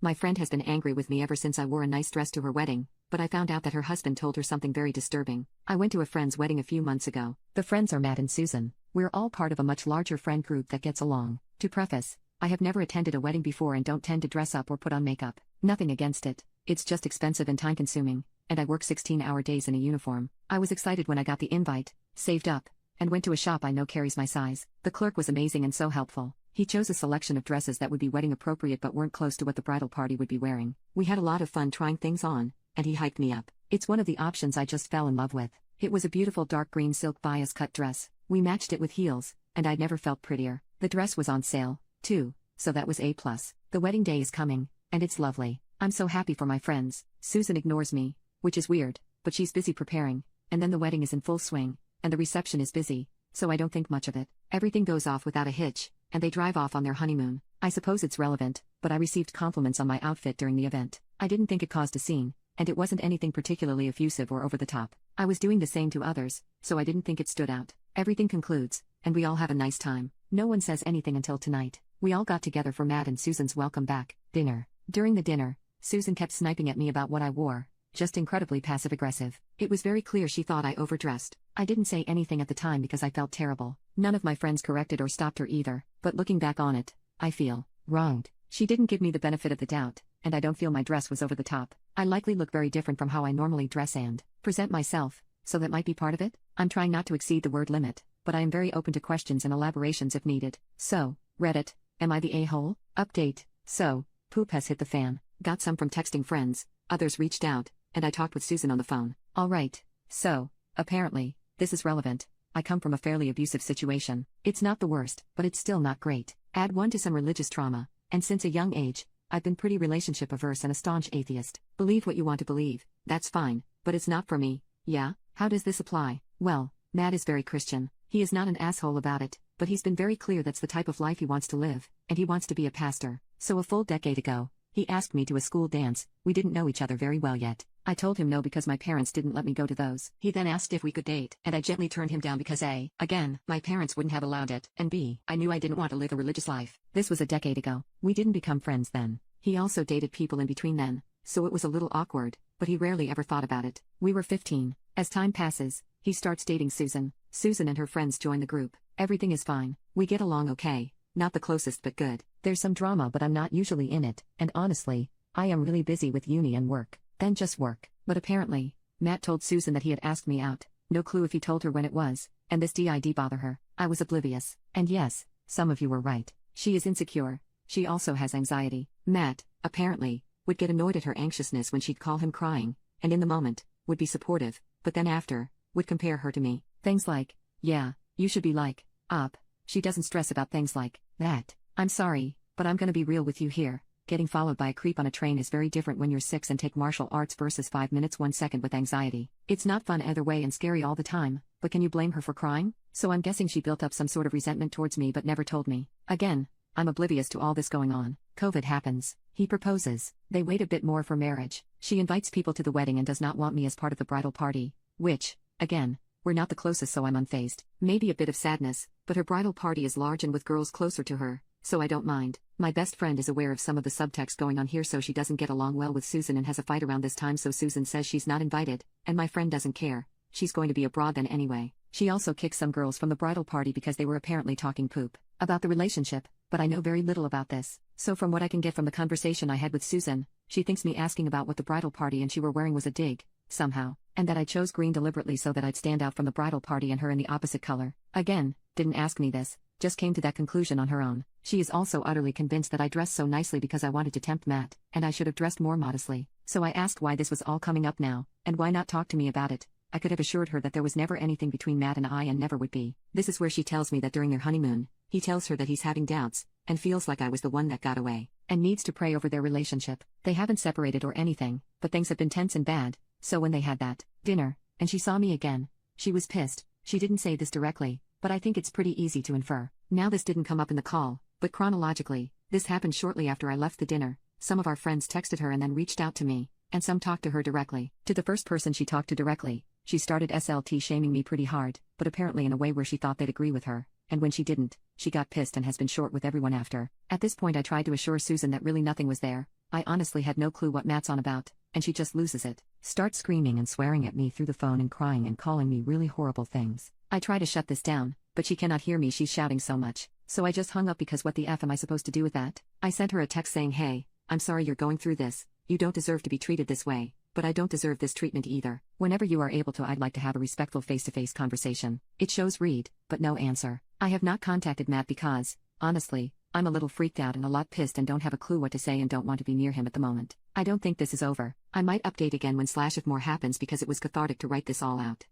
My friend has been angry with me ever since I wore a nice dress to her wedding, but I found out that her husband told her something very disturbing. I went to a friend's wedding a few months ago. The friends are Matt and Susan. We're all part of a much larger friend group that gets along. To preface, I have never attended a wedding before and don't tend to dress up or put on makeup. Nothing against it. It's just expensive and time-consuming, and I work 16-hour days in a uniform. I was excited when I got the invite, saved up, and went to a shop I know carries my size. The clerk was amazing and so helpful. He chose a selection of dresses that would be wedding appropriate but weren't close to what the bridal party would be wearing. We had a lot of fun trying things on, and he hyped me up. It's one of the options I just fell in love with. It was a beautiful dark green silk bias cut dress. We matched it with heels, and I'd never felt prettier. The dress was on sale, too, so that was A+. The wedding day is coming, and it's lovely. I'm so happy for my friends. Susan ignores me, which is weird, but she's busy preparing, and then the wedding is in full swing, and the reception is busy, so I don't think much of it. Everything goes off without a hitch, and they drive off on their honeymoon. I suppose it's relevant, but I received compliments on my outfit during the event. I didn't think it caused a scene, and it wasn't anything particularly effusive or over the top. I was doing the same to others, so I didn't think it stood out. Everything concludes, and we all have a nice time. No one says anything until tonight. We all got together for Matt and Susan's welcome back dinner. During the dinner, Susan kept sniping at me about what I wore, just incredibly passive-aggressive. It was very clear she thought I overdressed. I didn't say anything at the time because I felt terrible. None of my friends corrected or stopped her either, but looking back on it, I feel wronged. She didn't give me the benefit of the doubt, and I don't feel my dress was over the top. I likely look very different from how I normally dress and present myself, so that might be part of it. I'm trying not to exceed the word limit, but I am very open to questions and elaborations if needed. So, Reddit, am I the a-hole? Update. So, poop has hit the fan. Got some from texting friends, others reached out, and I talked with Susan on the phone. Alright. So, apparently, this is relevant. I come from a fairly abusive situation. It's not the worst, but it's still not great. Add one to some religious trauma, and since a young age, I've been pretty relationship averse and a staunch atheist. Believe what you want to believe, that's fine, but it's not for me. Yeah? How does this apply? Well, Matt is very Christian. He is not an asshole about it, but he's been very clear that's the type of life he wants to live, and he wants to be a pastor. So a full decade ago, he asked me to a school dance. We didn't know each other very well yet. I told him no because my parents didn't let me go to those. He then asked if we could date, and I gently turned him down because A, again, my parents wouldn't have allowed it, and B, I knew I didn't want to live a religious life. This was a decade ago. We didn't become friends then. He also dated people in between then, so it was a little awkward, but he rarely ever thought about it. We were 15. As time passes, he starts dating Susan. Susan and her friends join the group. Everything is fine. We get along okay. Not the closest but good. There's some drama but I'm not usually in it, and honestly, I am really busy with uni and work. Then just work. But apparently, Matt told Susan that he had asked me out. No clue if he told her when it was, and this did bother her. I was oblivious. And yes, some of you were right. She is insecure. She also has anxiety. Matt, apparently, would get annoyed at her anxiousness when she'd call him crying, and in the moment, would be supportive, but then after, would compare her to me. Things like, yeah, you should be like, up. She doesn't stress about things like that. I'm sorry, but I'm gonna be real with you here. Getting followed by a creep on a train is very different when you're 6 and take martial arts versus 5 minutes 1 second with anxiety. It's not fun either way and scary all the time, but can you blame her for crying? So I'm guessing she built up some sort of resentment towards me but never told me. Again, I'm oblivious to all this going on. COVID happens. He proposes. They wait a bit more for marriage. She invites people to the wedding and does not want me as part of the bridal party, which, again, we're not the closest so I'm unfazed. Maybe a bit of sadness, but her bridal party is large and with girls closer to her, so I don't mind. My best friend is aware of some of the subtext going on here so she doesn't get along well with Susan and has a fight around this time so Susan says she's not invited, and my friend doesn't care. She's going to be abroad then anyway. She also kicked some girls from the bridal party because they were apparently talking poop about the relationship, but I know very little about this. So from what I can get from the conversation I had with Susan, she thinks me asking about what the bridal party and she were wearing was a dig, somehow, and that I chose green deliberately so that I'd stand out from the bridal party and her in the opposite color. Again, didn't ask me this, just came to that conclusion on her own. She is also utterly convinced that I dressed so nicely because I wanted to tempt Matt, and I should have dressed more modestly. So I asked why this was all coming up now, and why not talk to me about it. I could have assured her that there was never anything between Matt and I and never would be. This is where she tells me that during their honeymoon, he tells her that he's having doubts, and feels like I was the one that got away, and needs to pray over their relationship. They haven't separated or anything, but things have been tense and bad, so when they had that dinner, and she saw me again, she was pissed. She didn't say this directly, but I think it's pretty easy to infer. Now this didn't come up in the call, but chronologically, this happened shortly after I left the dinner. Some of our friends texted her and then reached out to me, and some talked to her directly. To the first person she talked to directly, she started SLT shaming me pretty hard, but apparently in a way where she thought they'd agree with her, and when she didn't, she got pissed and has been short with everyone after. At this point I tried to assure Susan that really nothing was there. I honestly had no clue what Matt's on about, and she just loses it. Starts screaming and swearing at me through the phone and crying and calling me really horrible things. I try to shut this down, but she cannot hear me, she's shouting so much. So I just hung up because what the F am I supposed to do with that? I sent her a text saying, hey, I'm sorry you're going through this, you don't deserve to be treated this way, but I don't deserve this treatment either. Whenever you are able to, I'd like to have a respectful face-to-face conversation. It shows read, but no answer. I have not contacted Matt because, honestly, I'm a little freaked out and a lot pissed and don't have a clue what to say and don't want to be near him at the moment. I don't think this is over. I might update again when / if more happens because it was cathartic to write this all out.